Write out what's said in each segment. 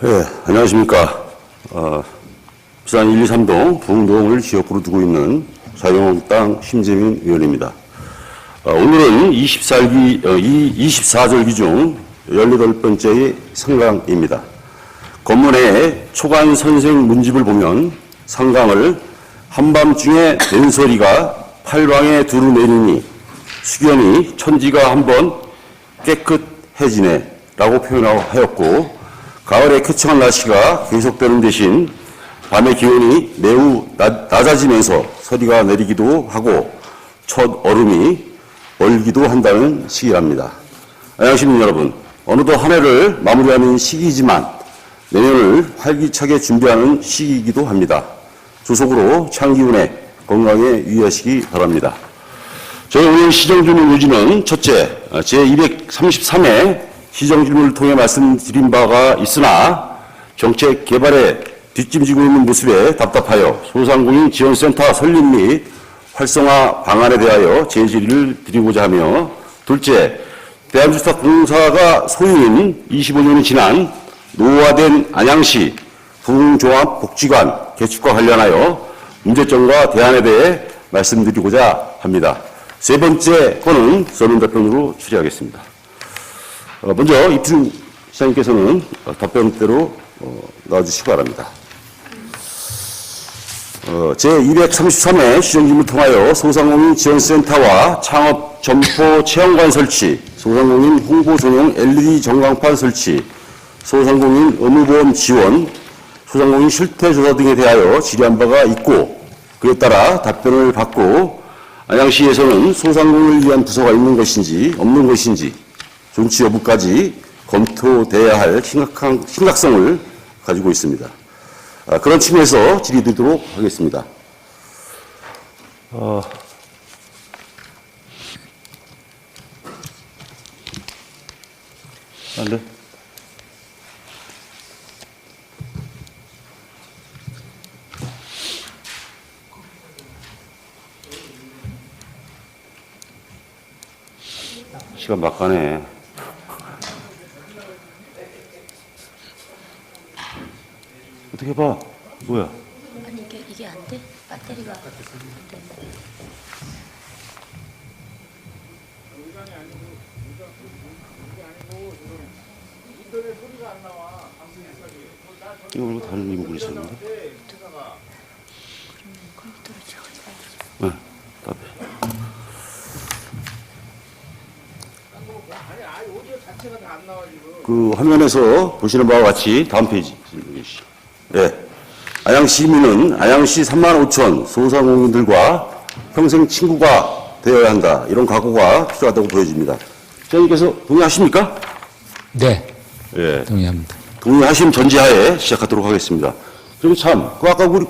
네, 안녕하십니까. 부산 1, 2, 3동 부흥동을 지역구로 두고 있는 자유한국당 심재민 의원입니다. 오늘은 24절기 중 18번째의 상강입니다. 건문에 초간 선생 문집을 보면 상강을 한밤중에 된소리가 팔방에 두루 내리니 수견이 천지가 한번 깨끗해지네 라고 표현하였고, 가을에 쾌청한 날씨가 계속되는 대신 밤의 기온이 매우 낮아지면서 서리가 내리기도 하고 첫 얼음이 얼기도 한다는 시기랍니다. 안양시민 여러분, 어느덧 한 해를 마무리하는 시기이지만 내년을 활기차게 준비하는 시기이기도 합니다. 조속으로 창기운에 건강에 유의하시기 바랍니다. 저희 오늘 시정질문 요지는 첫째, 제233회 시정질문을 통해 말씀드린 바가 있으나 정책 개발에 뒷짐지고 있는 모습에 답답하여 소상공인 지원센터 설립 및 활성화 방안에 대하여 제질의를 드리고자 하며, 둘째, 대한주택공사가 소유인 25년이 지난 노후화된 안양시 부흥종합복지관 개축과 관련하여 문제점과 대안에 대해 말씀드리고자 합니다. 세 번째 건은 서른 답변으로 추리하겠습니다. 먼저 이춘 시장님께서는 답변대로 나와주시기 바랍니다. 제233회 시정질문을 통하여 소상공인 지원센터와 창업 점포 체험관 설치, 소상공인 홍보 전용 LED 전광판 설치, 소상공인 의무보험 지원, 소상공인 실태조사 등에 대하여 질의한 바가 있고, 그에 따라 답변을 받고 안양시에서는 소상공인을 위한 부서가 있는 것인지 없는 것인지 존치 여부까지 검토돼야 할 심각성을 가지고 있습니다. 그런 측면에서 질의드리도록 하겠습니다. 네. 시간 막가네. 어떻게 봐? 뭐야? 아니 이게 안 돼? 배터리가 안 돼. 이거 말고 다른 이목을 있었는데? 그러면 컴퓨터로 찍어줘야지. 네, 답해. 그 화면에서 보시는 바와 같이 다음 페이지. 네. 안양시 시민은 안양시 35,000 소상공인들과 평생 친구가 되어야 한다. 이런 각오가 필요하다고 보여집니다. 시장님께서 동의하십니까? 네. 예. 동의합니다. 동의하심 전제하에 시작하도록 하겠습니다. 그리고 참, 아까 우리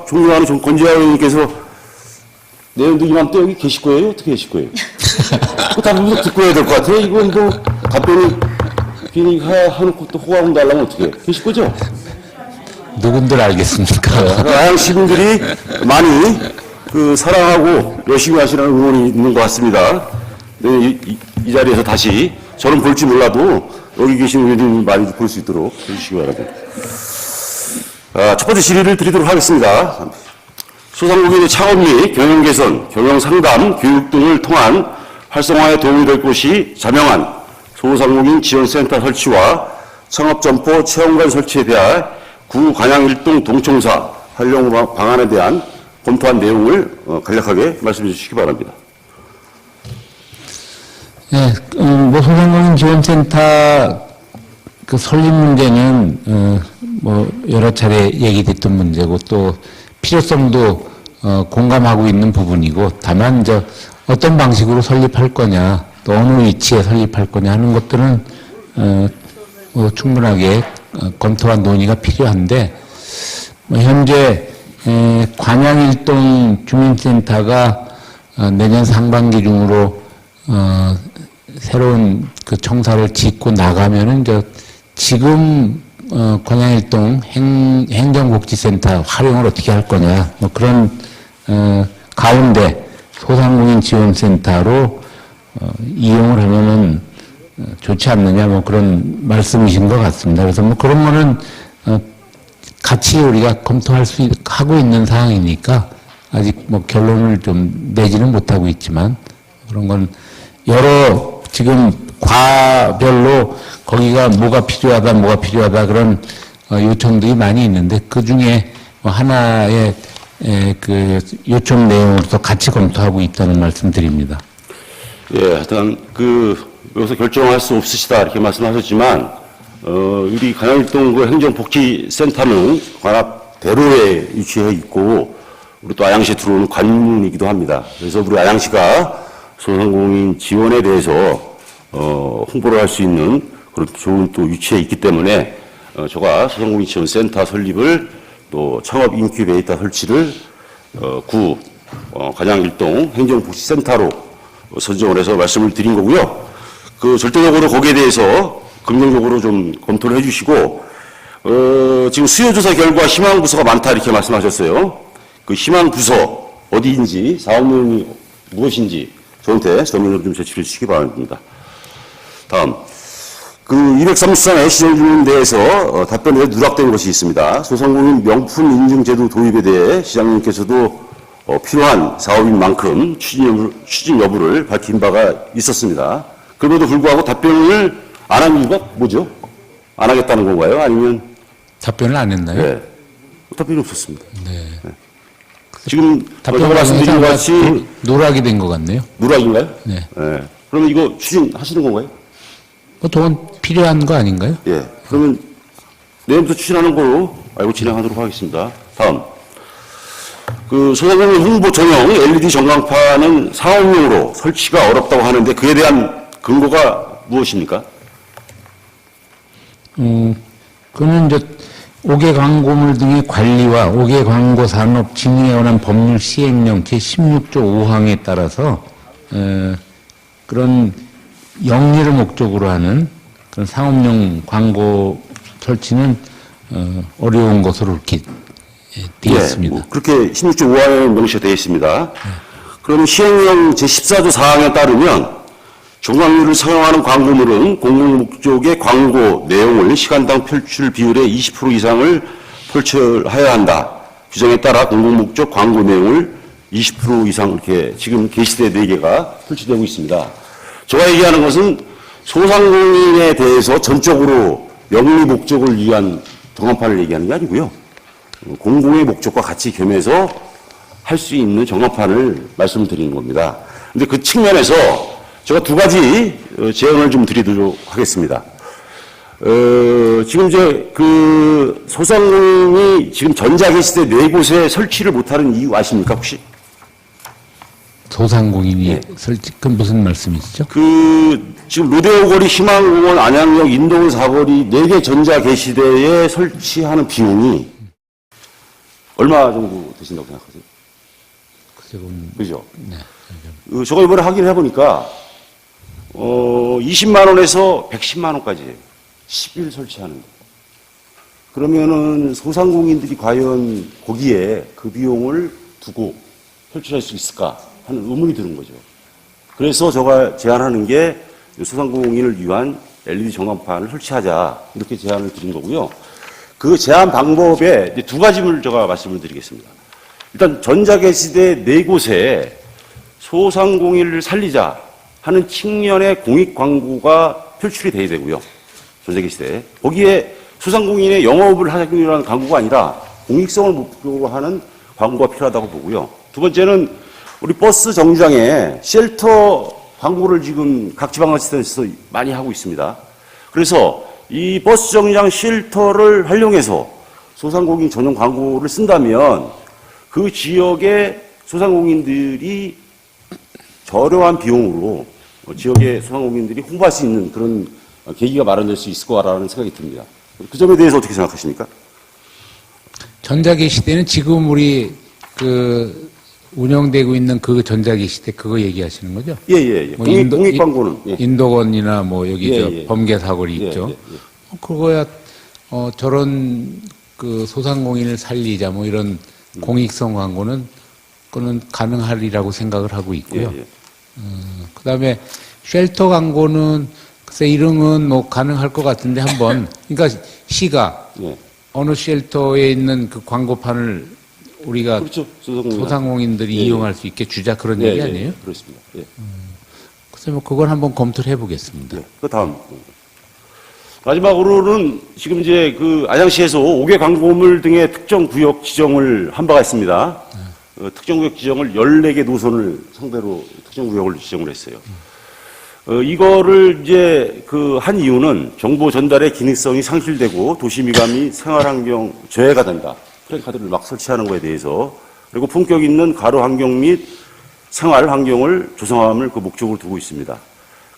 존경하는 권지하 의원님께서 내년도 이맘때 여기 계실 거예요? 어떻게 계실 거예요? 그 답변도 듣고 해야 될 것 같아요. 이건 뭐 답변이 괜히 하놓고 또 호감을 달라면 어떻게 계실 거죠? 누군들 알겠습니까? 안양 시민들이 많이 사랑하고 열심히 하시라는 응원이 있는 것 같습니다. 네, 이 자리에서 다시 저는 볼지 몰라도 여기 계신 의원님이 많이 볼 수 있도록 해주시기 바랍니다. 첫 번째 질의를 드리도록 하겠습니다. 소상공인의 창업 및 경영 개선, 경영 상담, 교육 등을 통한 활성화에 도움이 될 곳이 자명한 소상공인 지원센터 설치와 창업점포 체험관 설치에 대한 구 관양일동 동청사 활용 방안에 대한 검토한 내용을 간략하게 말씀해 주시기 바랍니다. 네, 소상공인 지원센터 그 설립 문제는 여러 차례 얘기됐던 문제고 또 필요성도 공감하고 있는 부분이고, 다만 어떤 방식으로 설립할 거냐, 또 어느 위치에 설립할 거냐 하는 것들은 충분하게 검토한 논의가 필요한데, 현재 관양일동 주민센터가 내년 상반기 중으로 새로운 그 청사를 짓고 나가면은 지금 관양일동 행정복지센터 활용을 어떻게 할 거냐, 그런 가운데 소상공인 지원센터로 이용을 하면은 좋지 않느냐 뭐 그런 말씀이신 것 같습니다. 그래서 뭐 그런 거는 같이 우리가 하고 있는 상황이니까 아직 뭐 결론을 좀 내지는 못하고 있지만 그런 건 여러 지금 과별로 거기가 뭐가 필요하다 그런 요청들이 많이 있는데 그 중에 뭐 하나의 그 요청 내용으로서 같이 검토하고 있다는 말씀드립니다. 예, 하여튼 여기서 결정할 수 없으시다 이렇게 말씀하셨지만 우리 간양일동 그 행정복지센터는 관악 대로에 위치해 있고 우리 또 아양시에 들어오는 관문이기도 합니다. 그래서 우리 아양시가 소상공인 지원에 대해서 홍보를 할 수 있는 그런 좋은 또 위치에 있기 때문에 제가 소상공인 지원센터 설립을 또 창업 인큐베이터 설치를 간양일동 행정복지센터로 선정을 해서 말씀을 드린 거고요. 절대적으로 거기에 대해서 긍정적으로 좀 검토를 해주시고 지금 수요조사 결과 희망부서가 많다 이렇게 말씀하셨어요. 그 희망부서 어디인지 사업명이 무엇인지 저한테 설명을 좀 제출해 주시기 바랍니다. 다음 233회 시정주문에 대해서 답변에 누락된 것이 있습니다. 소상공인 명품 인증제도 도입에 대해 시장님께서도 필요한 사업인 만큼 추진 여부를 밝힌 바가 있었습니다. 그럼에도 불구하고 답변을 안 한 이유가 뭐죠? 안 하겠다는 건가요? 아니면? 답변을 안 했나요? 네. 답변이 없었습니다. 네. 지금 답변 말씀드린 것 같이 누락이 된 것 같네요. 누락인가요? 네. 네. 그러면 이거 추진하시는 건가요? 돈 필요한 거 아닌가요? 예. 그러면 내일부터 추진하는 걸로 알고 진행하도록 하겠습니다. 다음. 소상공인 홍보 전용 LED 전광판은 상업용으로 설치가 어렵다고 하는데 그에 대한 근거가 무엇입니까? 그는 이제 5개 광고물 등의 관리와 5개 광고 산업 진흥에 관한 법률 시행령 제16조 5항에 따라서 그런 영리를 목적으로 하는 그런 상업용 광고 설치는 어려운 것으로 이렇게 되어 있습니다. 뭐 그렇게 16조 5항에 명시가 되어 있습니다. 그러면 시행령 제14조 4항에 따르면 종강률을 사용하는 광고물은 공공목적의 광고 내용을 시간당 표출 비율의 20% 이상을 표출해야 한다. 규정에 따라 공공목적 광고 내용을 20% 이상 이렇게 지금 게시대 4개가 설치되고 있습니다. 제가 얘기하는 것은 소상공인에 대해서 전적으로 영리 목적을 위한 전광판을 얘기하는 게 아니고요. 공공의 목적과 같이 겸해서 할 수 있는 전광판을 말씀을 드리는 겁니다. 근데 그 측면에서 제가 두 가지 제언을 좀 드리도록 하겠습니다. 지금 소상공인이 지금 전자게시대 4곳에 설치를 못하는 이유 아십니까, 혹시? 소상공인이 네. 설치, 그건 무슨 말씀이시죠? 지금 로데오 거리, 희망공원, 안양역, 인도원 사거리 4개 전자게시대에 설치하는 비용이 얼마 정도 되신다고 생각하세요? 그죠? 네. 제가 이번에 확인을 해보니까 20만 원에서 110만 원까지예요. 10일 설치하는데. 그러면은 소상공인들이 과연 거기에 그 비용을 두고 설치할 수 있을까 하는 의문이 드는 거죠. 그래서 제가 제안하는 게 소상공인을 위한 LED 전광판을 설치하자 이렇게 제안을 드린 거고요. 그 제안 방법에 두 가지를 제가 말씀을 드리겠습니다. 일단 전자게시대 4곳에 소상공인을 살리자 하는 측면의 공익 광고가 표출이 돼야 되고요. 전자게시대에. 거기에 소상공인의 영업을 하기 위한 광고가 아니라 공익성을 목표로 하는 광고가 필요하다고 보고요. 두 번째는 우리 버스 정류장에 쉘터 광고를 지금 각 지방자치단체에서 많이 하고 있습니다. 그래서 이 버스 정류장 쉘터를 활용해서 소상공인 전용 광고를 쓴다면 그 지역의 소상공인들이 저렴한 비용으로 지역의 소상공인들이 홍보할 수 있는 그런 계기가 마련될 수 있을 거라는 생각이 듭니다. 그 점에 대해서 어떻게 생각하십니까? 전자게시대는 지금 우리 운영되고 있는 그 전자게시대 그거 얘기하시는 거죠? 예. 뭐 공익 광고는. 예. 인도건이나 뭐 여기 예. 범계 사거리 예, 있죠. 예. 그거야 저런 소상공인을 살리자 뭐 이런 공익성 광고는 그거는 가능하리라고 생각을 하고 있고요. 예. 그다음에 쉘터 광고는 세일링은 뭐 가능할 것 같은데 한번 그러니까 시가 예. 어느 쉘터에 있는 그 광고판을 우리가 그렇죠. 소상공인들이 예, 이용할 수 있게 주자 그런 얘기 아니에요? 그렇습니다. 예. 그래서 뭐 그걸 한번 검토를 해보겠습니다. 예. 그 다음. 마지막으로는 지금 이제 그 안양시에서 5개 광고물 등의 특정 구역 지정을 한 바가 있습니다. 특정 구역 지정을 14개 노선을 상대로 특정 구역을 지정을 했어요. 이거를 이제 그 한 이유는 정보 전달의 기능성이 상실되고 도시 미감이 생활환경 저해가 된다. 플래카드를 막 설치하는 거에 대해서 그리고 품격 있는 가로 환경 및 생활 환경을 조성함을 그 목적으로 두고 있습니다.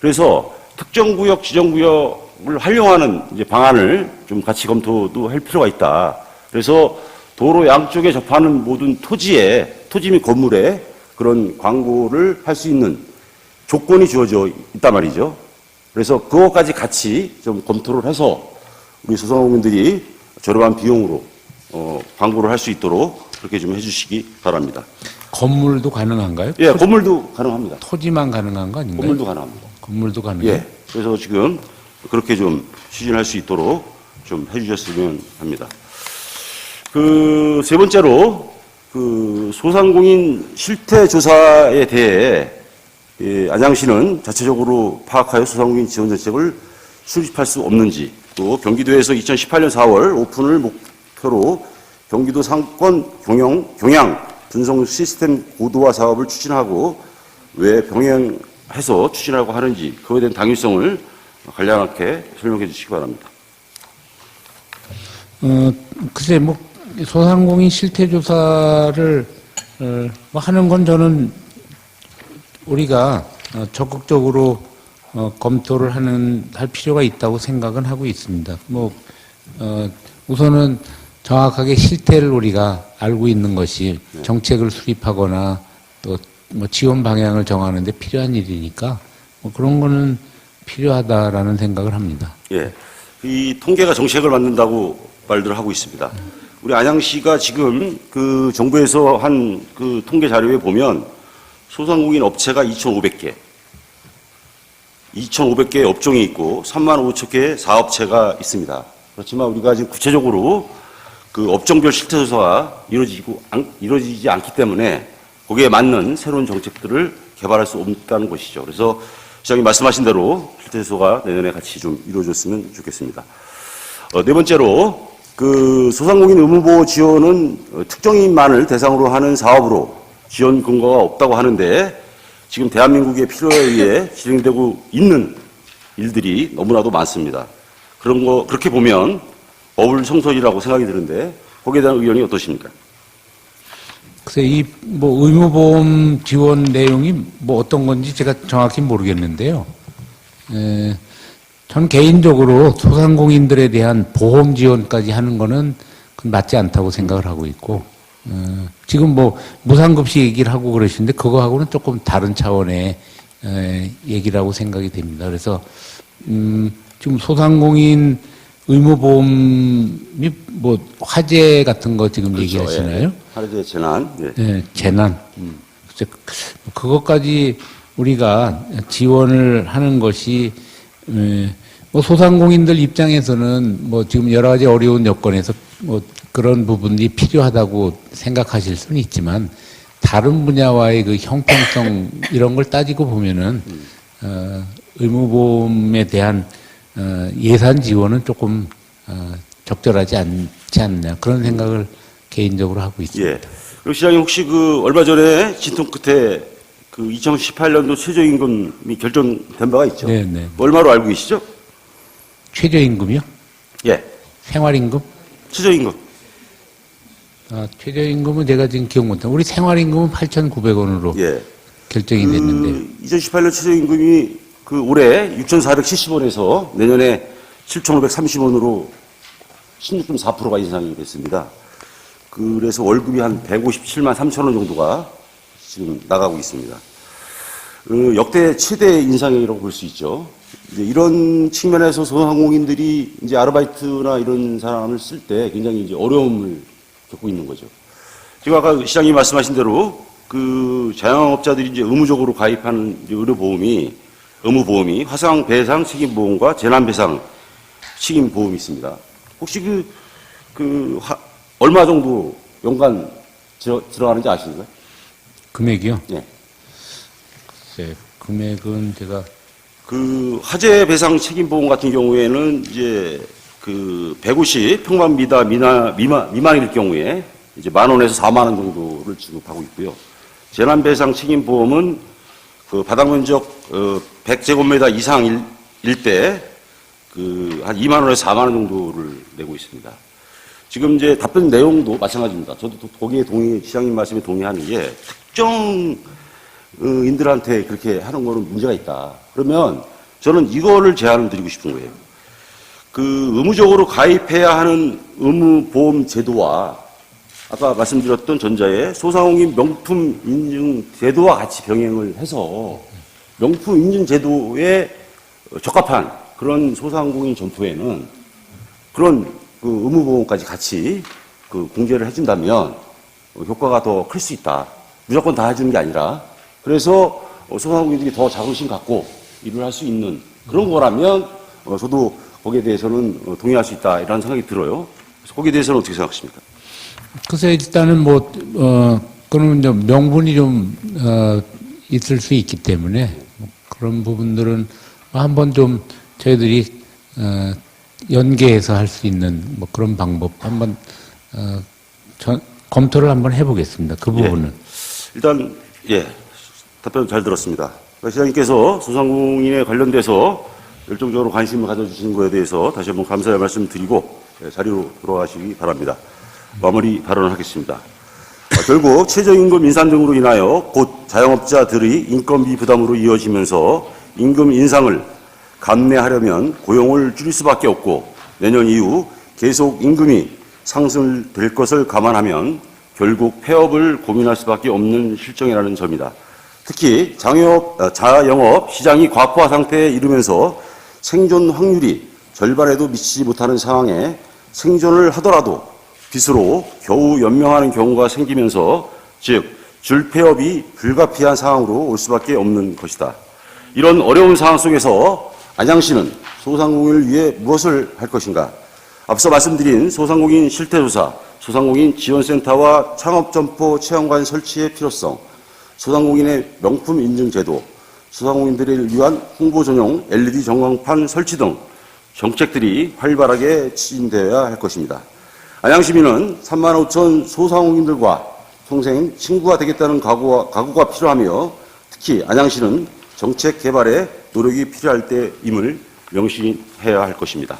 그래서 특정 구역 지정 구역을 활용하는 이제 방안을 좀 같이 검토도 할 필요가 있다. 그래서 도로 양쪽에 접하는 모든 토지 및 건물에 그런 광고를 할 수 있는 조건이 주어져 있단 말이죠. 그래서 그것까지 같이 좀 검토를 해서 우리 소상공인들이 저렴한 비용으로 광고를 할 수 있도록 그렇게 좀 해주시기 바랍니다. 건물도 가능한가요? 예, 건물도 가능합니다. 토지만 가능한 거 아닌가요? 건물도 가능합니다. 건물도 가능해요? 예, 그래서 지금 그렇게 좀 추진할 수 있도록 좀 해주셨으면 합니다. 그 세 번째로 그 소상공인 실태 조사에 대해 안양시는 자체적으로 파악하여 소상공인 지원 정책을 수립할 수 없는지 또 경기도에서 2018년 4월 오픈을 목표로 경기도 상권 경양 분석 시스템 고도화 사업을 추진하고 왜 병행해서 추진하고 하는지 그거에 대한 당위성을 간략하게 설명해 주시기 바랍니다. 글쎄, 뭐, 소상공인 실태조사를, 뭐 하는 건 저는 우리가 적극적으로 검토를 할 필요가 있다고 생각은 하고 있습니다. 뭐, 우선은 정확하게 실태를 우리가 알고 있는 것이 정책을 수립하거나 또 뭐 지원 방향을 정하는 데 필요한 일이니까 뭐 그런 거는 필요하다라는 생각을 합니다. 예. 이 통계가 정책을 만든다고 말들을 하고 있습니다. 우리 안양시가 지금 그 정부에서 한 그 통계 자료에 보면 소상공인 업체가 2,500개, 2,500개의 업종이 있고 3만 5천 개의 사업체가 있습니다. 그렇지만 우리가 지금 구체적으로 그 업종별 실태조사가 이루어지지 않기 때문에 거기에 맞는 새로운 정책들을 개발할 수 없다는 것이죠. 그래서 시장님 말씀하신 대로 실태조사가 내년에 같이 좀 이루어졌으면 좋겠습니다. 네 번째로 그 소상공인 의무보호 지원은 특정인만을 대상으로 하는 사업으로 지원 근거가 없다고 하는데 지금 대한민국의 필요에 의해 진행되고 있는 일들이 너무나도 많습니다. 그렇게 보면 어불성설이라고 생각이 드는데 거기에 대한 의견이 어떠십니까? 글쎄, 뭐 의무보험 지원 내용이 뭐 어떤 건지 제가 정확히 모르겠는데요. 전 개인적으로 소상공인들에 대한 보험 지원까지 하는 거는 그건 맞지 않다고 생각을 하고 있고, 지금 뭐 무상급식 얘기를 하고 그러시는데 그거하고는 조금 다른 차원의 얘기라고 생각이 됩니다. 그래서 지금 소상공인 의무보험이 뭐 화재 같은 거 지금 그렇죠. 얘기하시나요? 예. 화재 재난. 예. 네, 재난. 그것까지 우리가 지원을 하는 것이 뭐 소상공인들 입장에서는 뭐 지금 여러 가지 어려운 여건에서 뭐 그런 부분이 필요하다고 생각하실 수는 있지만 다른 분야와의 그 형평성 이런 걸 따지고 보면은 의무보험에 대한 예산 지원은 조금 적절하지 않지 않나 그런 생각을 개인적으로 하고 있습니다. 예. 그리고 시장님 혹시 그 얼마 전에 진통 끝에 그 2018년도 최저임금이 결정된 바가 있죠? 네네. 얼마로 알고 계시죠? 최저임금이요? 예. 생활임금? 최저임금. 최저임금은 제가 지금 기억 못해요. 우리 생활임금은 8,900원으로 예. 결정이 됐는데. 2018년 최저임금이 그 올해 6,470원에서 내년에 7,530원으로 16.4%가 인상이 됐습니다. 그래서 월급이 한 157만 3천 원 정도가 지금 나가고 있습니다. 역대 최대 인상이라고 볼 수 있죠. 이제 이런 측면에서 소상공인들이 이제 아르바이트나 이런 사람을 쓸 때 굉장히 이제 어려움을 겪고 있는 거죠. 지금 아까 시장님이 말씀하신 대로 그 자영업자들이 이제 의무적으로 가입하는 이제 의료보험이 의무보험이 화상 배상 책임보험과 재난배상 책임보험이 있습니다. 혹시 얼마 정도 연간 들어가는지 아시나요? 금액이요? 네. 글쎄, 금액은 제가 그 화재 배상 책임보험 같은 경우에는 이제 150 평방미터 미만일 경우에 이제 10,000원에서 40,000원 정도를 지급하고 있고요. 재난배상 책임보험은 그 바닥 면적 100제곱미터 이상일 때 한 20,000원에서 40,000원 정도를 내고 있습니다. 지금 이제 답변 내용도 마찬가지입니다. 저도 거기에 시장님 말씀에 동의하는 게 특정 인들한테 그렇게 하는 거는 문제가 있다. 그러면 저는 이거를 제안을 드리고 싶은 거예요. 의무적으로 가입해야 하는 의무보험 제도와 아까 말씀드렸던 전자의 소상공인 명품 인증 제도와 같이 병행을 해서 명품 인증 제도에 적합한 그런 소상공인 점포에는 그런 의무보험까지 같이 공제를 해준다면 효과가 더 클 수 있다. 무조건 다 해주는 게 아니라 그래서 소상공인들이 더 자긍심 갖고 일을 할 수 있는 그런 거라면 저도 거기에 대해서는 동의할 수 있다 이런 생각이 들어요. 그래서 거기에 대해서는 어떻게 생각하십니까? 글쎄, 일단은 그러면 좀 명분이 좀, 있을 수 있기 때문에, 그런 부분들은 한번 좀 저희들이, 연계해서 할 수 있는 그런 방법 한번, 검토를 한번 해보겠습니다. 그 부분은. 일단, 답변 잘 들었습니다. 시장님께서 소상공인에 관련돼서 열정적으로 관심을 가져주신 것에 대해서 다시 한번 감사의 말씀 드리고 자리로 돌아가시기 바랍니다. 마무리 발언을 하겠습니다. 결국 최저임금 인상 등으로 인하여 곧 자영업자들의 인건비 부담으로 이어지면서 임금 인상을 감내하려면 고용을 줄일 수밖에 없고 내년 이후 계속 임금이 상승될 것을 감안하면 결국 폐업을 고민할 수밖에 없는 실정이라는 점이다. 특히 자영업 시장이 과부하 상태에 이르면서 생존 확률이 절반에도 미치지 못하는 상황에 생존을 하더라도 빚으로 겨우 연명하는 경우가 생기면서 즉 줄폐업이 불가피한 상황으로 올 수밖에 없는 것이다. 이런 어려운 상황 속에서 안양시는 소상공인을 위해 무엇을 할 것인가? 앞서 말씀드린 소상공인 실태조사, 소상공인 지원센터와 창업점포 체험관 설치의 필요성, 소상공인의 명품 인증 제도, 소상공인들을 위한 홍보 전용 LED 전광판 설치 등 정책들이 활발하게 추진되어야 할 것입니다. 안양시민은 35,000 소상공인들과 평생 친구가 되겠다는 각오가 필요하며 특히 안양시는 정책 개발에 노력이 필요할 때임을 명심해야 할 것입니다.